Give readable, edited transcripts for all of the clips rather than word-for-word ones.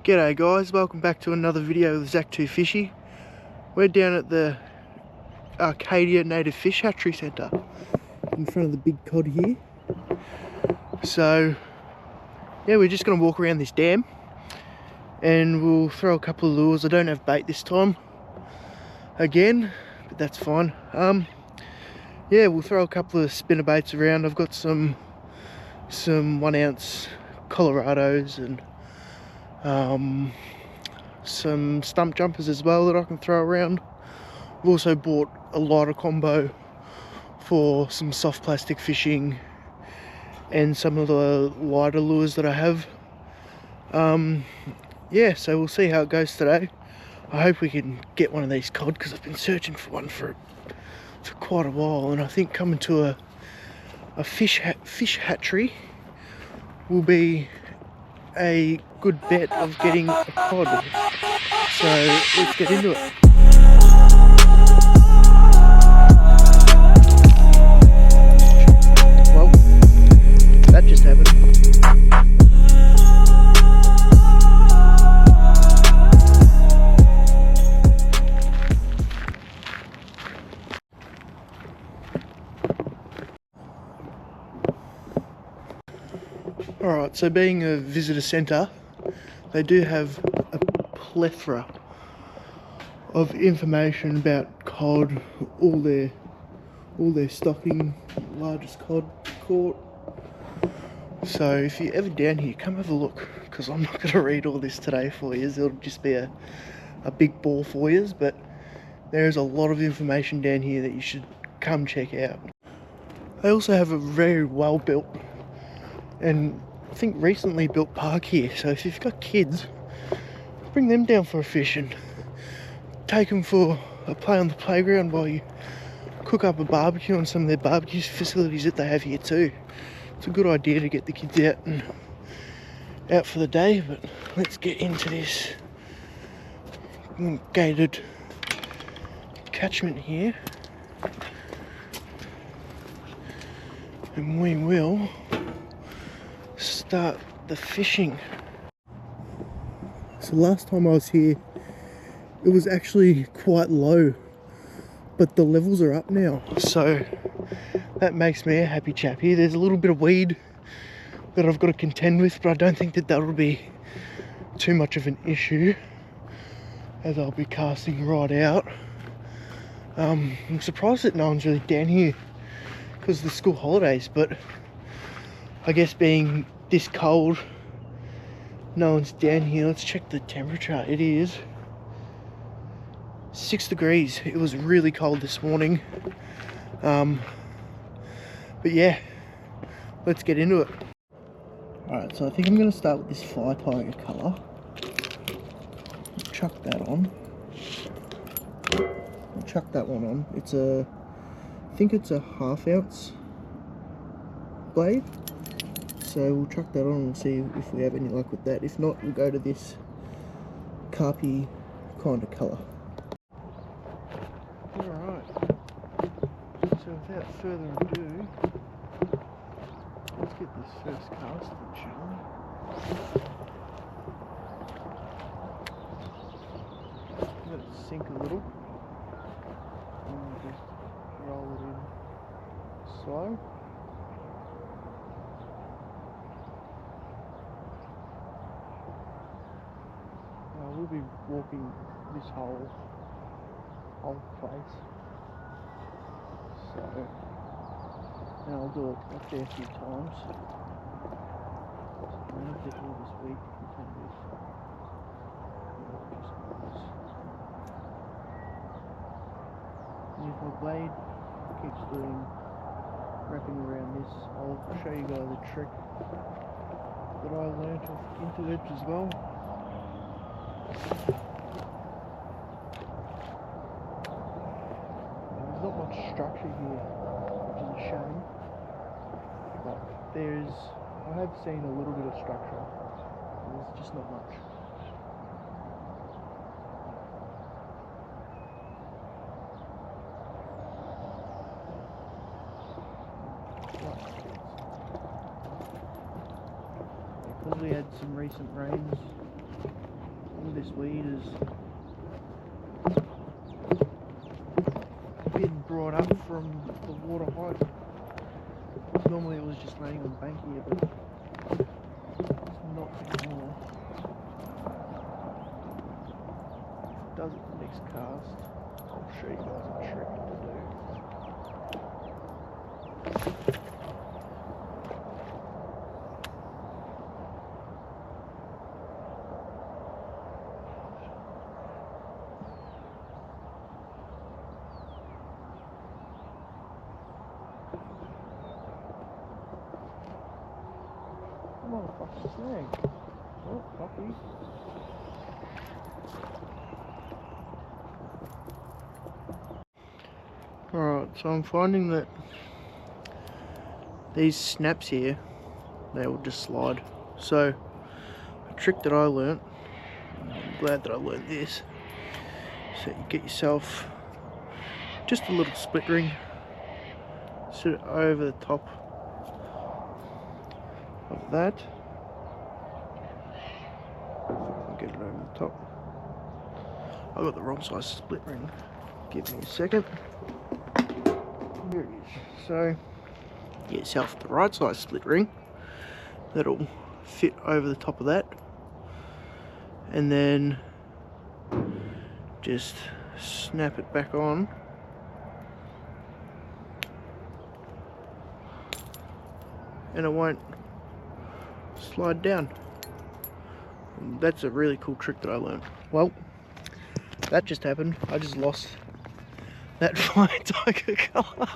G'day guys, welcome back to another video with Zach2 Fishy. We're down at the Arcadia Native Fish Hatchery Centre in front of the big cod here. So yeah, we're just going to walk around this dam and we'll throw a couple of lures. I don't have bait this time again, but that's fine. Yeah, we'll throw a couple of spinner baits around. I've got some 1 ounce Colorados and some stump jumpers as well that I can throw around. I've also bought a lighter combo for some soft plastic fishing and some of the lighter lures that I have. Yeah, so we'll see how it goes today. I hope we can get one of these cod because I've been searching for one for quite a while, and I think coming to a fish hatchery will be a good bet of getting a cod. So let's get into it. Well, that just happened. Alright, so being a visitor centre, they do have a plethora of information about cod, all their stocking, largest cod caught. So if you're ever down here, come have a look, because I'm not going to read all this today for you. It'll just be a big bore for you, but there's a lot of information down here that you should come check out. They also have a very well built and I think recently built park here, so if you've got kids, bring them down for a fish and take them for a play on the playground while you cook up a barbecue on some of their barbecue facilities that they have here too. It's a good idea to get the kids out for the day. But let's get into this gated catchment here, and we will start the fishing. So last time I was here, it was actually quite low, but the levels are up now, so that makes me a happy chappy. There's a little bit of weed that I've got to contend with, but I don't think that will be too much of an issue, as I'll be casting right out. I'm surprised that no one's really down here because of the school holidays, but I guess being this cold, no one's down here. Let's check the temperature. It is 6 degrees. It was really cold this morning. But yeah, let's get into it. Alright, so I think I'm going to start with this fire tiger colour. Chuck that on. I'll chuck that one on. It's I think it's a 1/2 ounce blade. So we'll chuck that on and see if we have any luck with that. If not, we'll go to this carpy kind of colour. Alright, so without further ado, let's get this first cast in, shall we? Let it sink a little, and we'll just roll it in slow. We'll be walking this whole place, so, and I'll do it a fair few times. I'm going to get all this weed to contend with. And if my blade keeps wrapping around this, I'll show you guys a trick that I learnt off internet as well. There's not much structure here, which is a shame, but I have seen a little bit of structure. There's just not much. Because we had some recent rains, All this weed has been brought up from the water height. Normally it was just laying on the bank here, but it's not anymore. Does it the next cast? I'll show you guys a trick to do. Motherfucking snag. Oh, puppy. Alright, so I'm finding that these snaps here, they will just slide. So, a trick that I learnt, I'm glad that I learnt this, so you get yourself just a little split ring, sit it over the top of that. If I can get it over the top. I got the wrong size split ring. Give me a second. There it is. So get yourself the right size split ring that'll fit over the top of that, and then just snap it back on. And it won't slide down. That's a really cool trick that I learned. Well, that just happened. I just lost that fire tiger colour.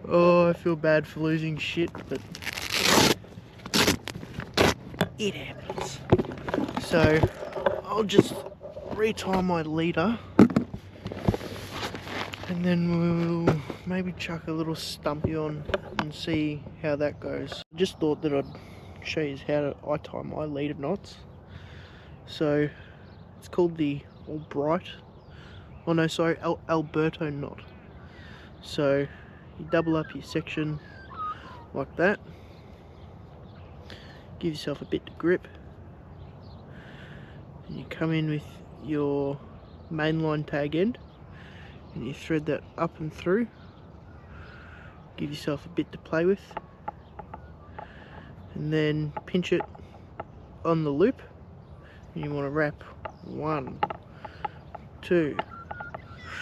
Oh, I feel bad for losing shit, but it happens. So I'll just retie my leader, and then we'll maybe chuck a little stumpy on and see how that goes. Just thought that I'd show you how I tie my leader knots. So it's called the Albright, oh no, sorry, Alberto knot. So you double up your section like that, give yourself a bit to grip, and you come in with your mainline tag end and you thread that up and through, give yourself a bit to play with, and then pinch it on the loop. You want to wrap 1, 2,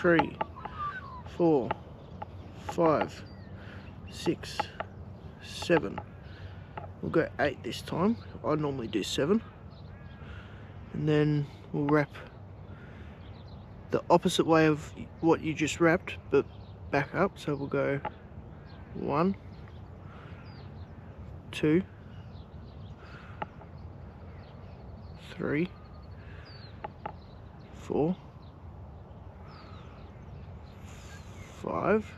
3, 4, 5, 6, 7. We'll go 8 this time. I normally do 7. And then we'll wrap the opposite way of what you just wrapped, but back up. So we'll go 1, 2, 3, 4, 5,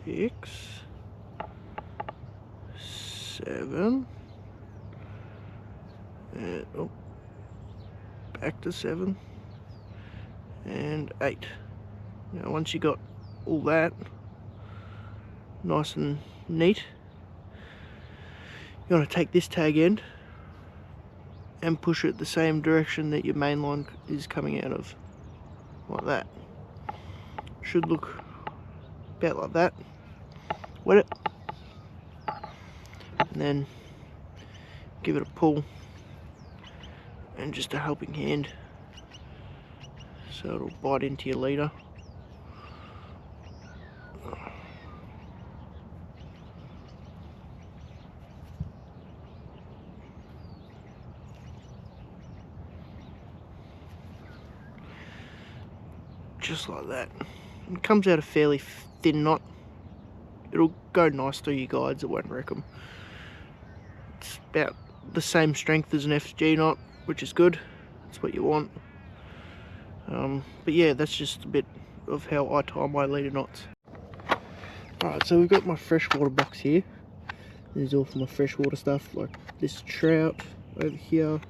6, 7, and back to 7 and 8. Now once you got all that nice and neat, you want to take this tag end and push it the same direction that your main line is coming out of, like that. Should look about like that. Wet it, and then give it a pull and just a helping hand so it'll bite into your leader. Just like that. It comes out a fairly thin knot. It'll go nice through your guides, it won't wreck them. It's about the same strength as an FG knot, which is good. That's what you want. But yeah, that's just a bit of how I tie my leader knots. Alright, so we've got my freshwater box here. This is all for my freshwater stuff, like this trout over here.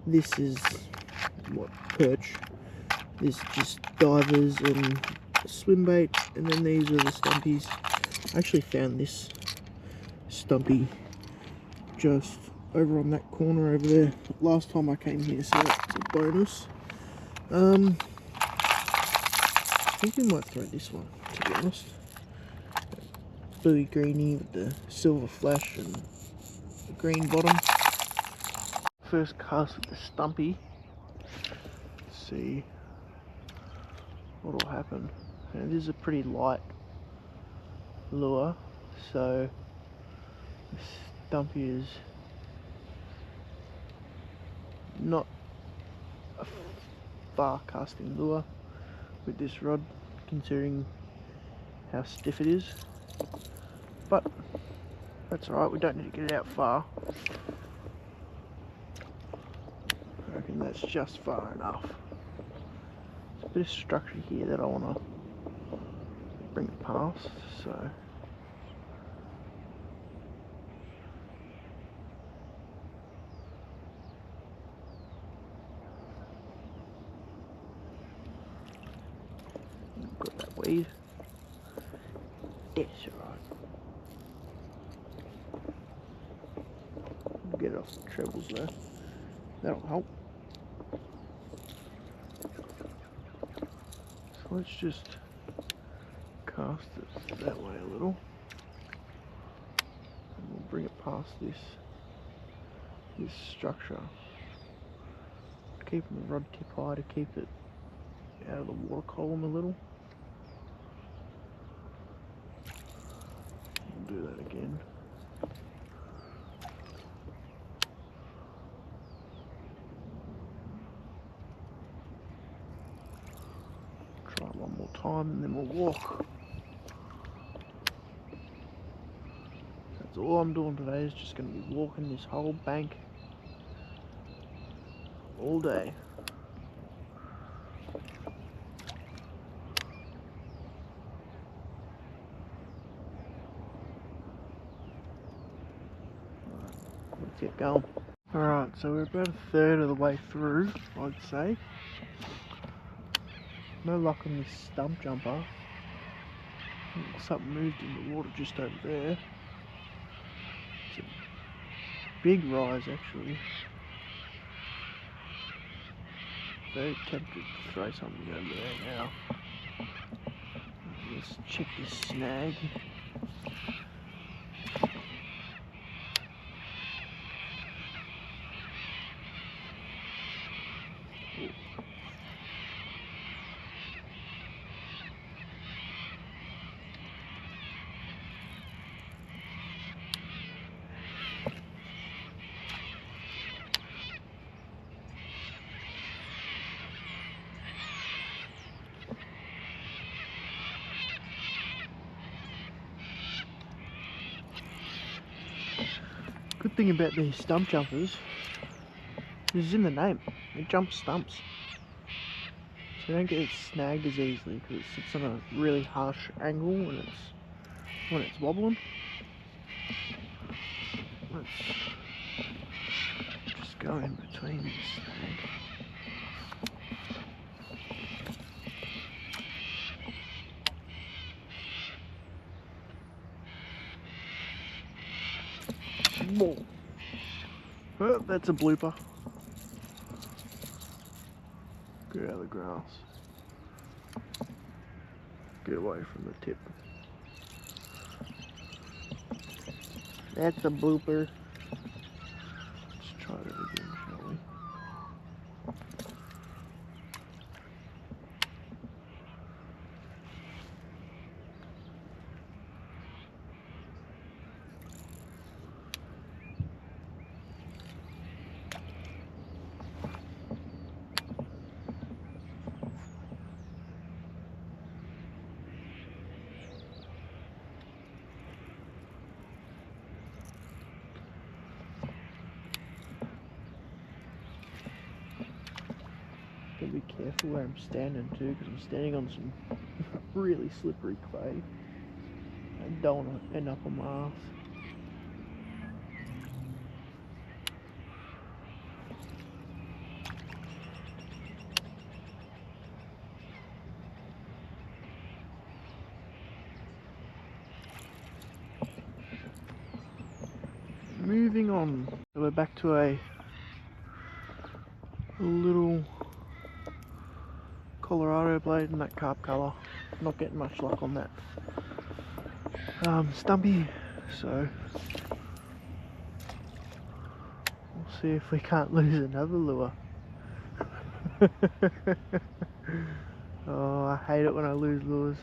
This is what, perch. This is just divers and swim bait, and then these are the stumpies. I actually found this stumpy just over on that corner over there. Last time I came here, so that's a bonus. I think we might throw this one, to be honest. Bluey greeny with the silver flash and the green bottom. First cast with the stumpy. Let's see what'll happen. And this is a pretty light lure, so the stumpy is not a far casting lure with this rod, considering how stiff it is, but that's alright, we don't need to get it out far. I reckon that's just far enough. There's a bit of structure here that I want to bring it past, so got that weed. Yes, alright. Get it off the trebles there. That'll help. So let's just cast it that way a little. And we'll bring it past this structure. Keeping the rod tip high to keep it out of the water column a little. We'll do that again. Try it one more time and then we'll walk. That's all I'm doing today, is just going to be walking this whole bank all day. Let's get going. Alright, so we're about a third of the way through, I'd say. No luck on this stump jumper. Something moved in the water just over there. It's a big rise actually. Very tempted to throw something over there now. Let's check this snag. Good thing about these stump jumpers is in the name. It jumps stumps. So you don't get it snagged as easily because it sits on a really harsh angle when it's wobbling. Let's just go in between the snag. Whoa. Oh, that's a blooper. Get out of the grass. Get away from the tip. That's a blooper. Let's try that again, shall we? Gotta be careful where I'm standing too, because I'm standing on some really slippery clay. I don't want to end up on my ass. moving on. So we're back to a little Colorado blade in that carp colour. Not getting much luck on that. Stumpy, so we'll see if we can't lose another lure. Oh, I hate it when I lose lures,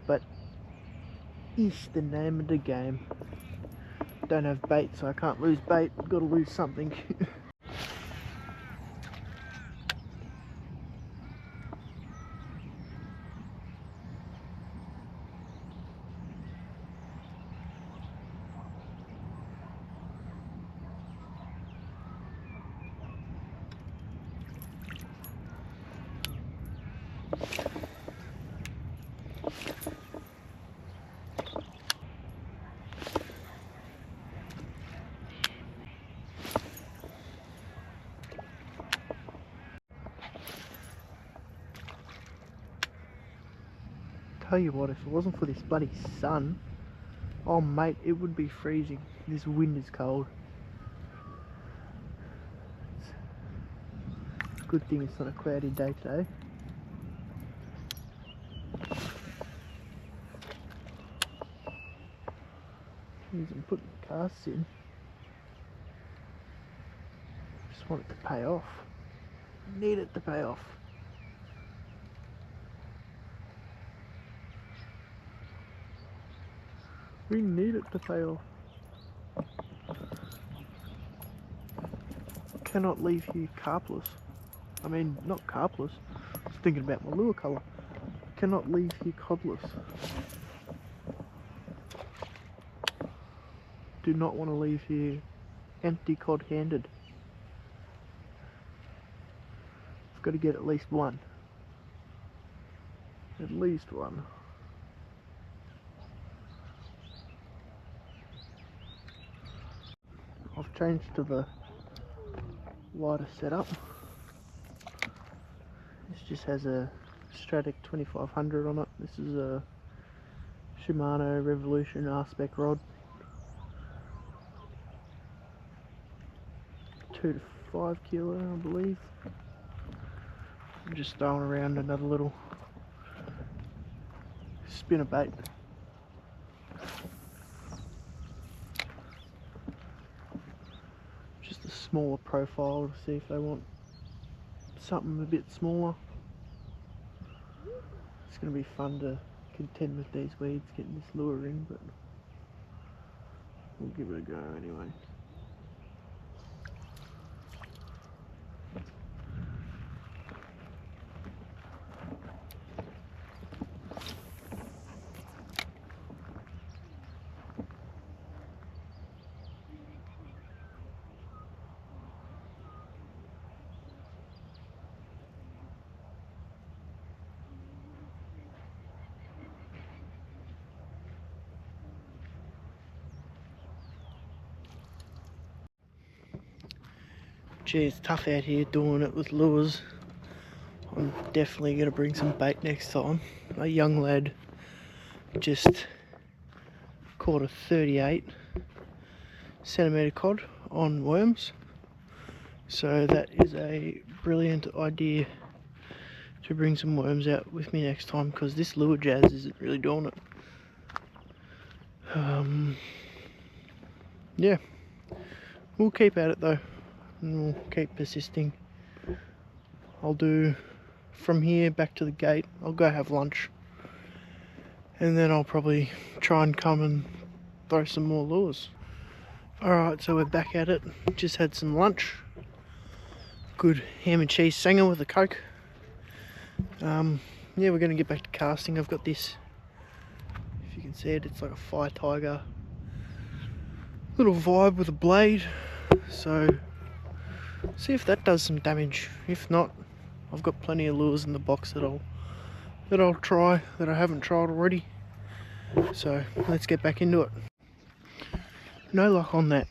but it's the name of the game. Don't have bait, so I can't lose bait. Got to lose something. Tell you what, if it wasn't for this bloody sun, oh mate, it would be freezing. This wind is cold. It's a good thing it's not a cloudy day today. I'm putting the casts in. Just want it to pay off. Need it to pay off. We need it to pay off. Cannot leave here carpless. I mean, not carpless. I was thinking about my lure colour. Cannot leave here codless. Do not want to leave here empty cod handed. I've got to get at least one. At least one. I've changed to the lighter setup. This just has a stradic 2500 on it. This is a Shimano Revolution r-spec rod. 2 to 5 kilo, I believe. I'm just throwing around another little spinner bait. Just a smaller profile to see if they want something a bit smaller. It's going to be fun to contend with these weeds getting this lure in, but we'll give it a go anyway. Gee, it's tough out here doing it with lures. I'm definitely going to bring some bait next time. A young lad just caught a 38 centimetre cod on worms. So that is a brilliant idea to bring some worms out with me next time, because this lure jazz isn't really doing it. Yeah, we'll keep at it though. And we'll keep persisting. I'll do from here back to the gate. I'll go have lunch, and then I'll probably try and come and throw some more lures. Alright, so we're back at it. Just had some lunch. Good ham and cheese sanger with a Coke. Yeah, we're going to get back to casting. I've got this, if you can see it, it's like a fire tiger little vibe with a blade. So see if that does some damage. If not, I've got plenty of lures in the box that I'll try that I haven't tried already. So let's get back into it. No luck on that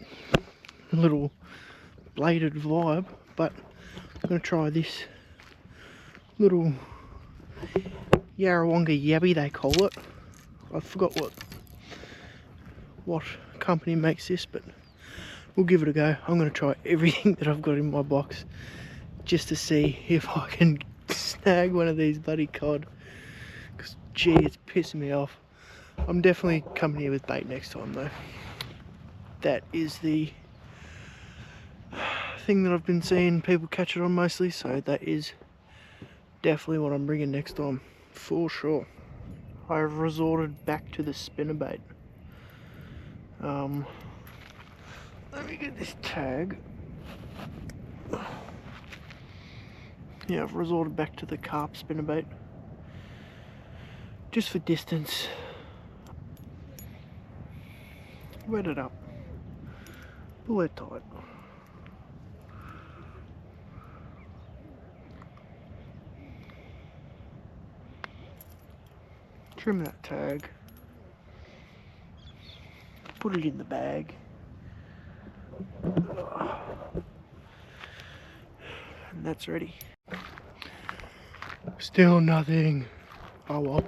little bladed vibe, but I'm going to try this little Yarrawonga yabby they call it. I forgot what company makes this, but we'll give it a go. I'm going to try everything that I've got in my box just to see if I can snag one of these bloody cod, because gee, it's pissing me off. I'm definitely coming here with bait next time though. That is the thing that I've been seeing people catch it on mostly, so that is definitely what I'm bringing next time for sure. I've resorted back to the spinnerbait. Let me get this tag. Yeah, I've resorted back to the carp spinnerbait just for distance. Wet it up, pull it tight. Trim that tag, put it in the bag, and that's ready. Still nothing. Oh well,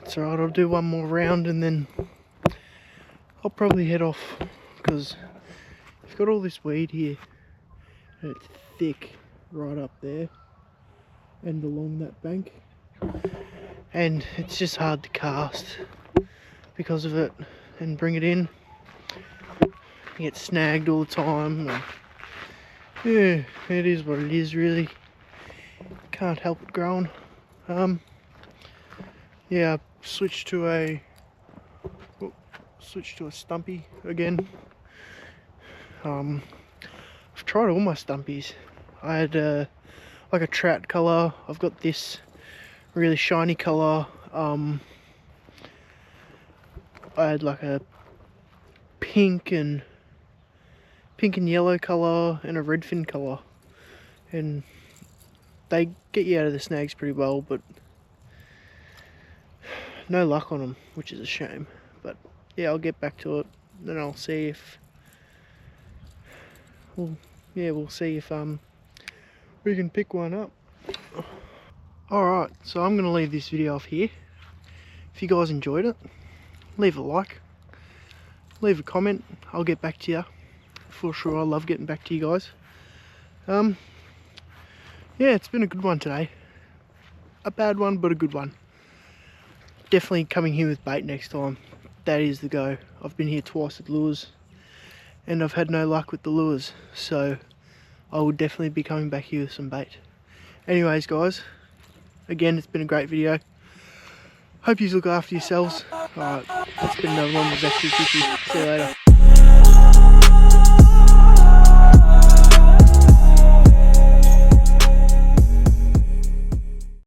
it's alright, I'll do one more round and then I'll probably head off, because I've got all this weed here and it's thick right up there and along that bank, and it's just hard to cast because of it and bring it in. You get snagged all the time, and yeah, it is what it is really. Can't help it growing. Yeah, switched to a stumpy again. I've tried all my stumpies. I had like a trout colour. I've got this really shiny colour. I had like a pink and yellow colour and a redfin colour, and they get you out of the snags pretty well, but no luck on them, which is a shame. But yeah, I'll get back to it, then I'll see if we'll see if we can pick one up. Alright, so I'm going to leave this video off here. If you guys enjoyed it, leave a like, leave a comment, I'll get back to you for sure. I love getting back to you guys. Yeah, it's been a good one today. A bad one, but a good one. Definitely coming here with bait next time. That is the go. I've been here twice with lures and I've had no luck with the lures, so I will definitely be coming back here with some bait. Anyways guys, again, it's been a great video. Hope you look after yourselves. Alright, it's been another one with Back to 50. See you later.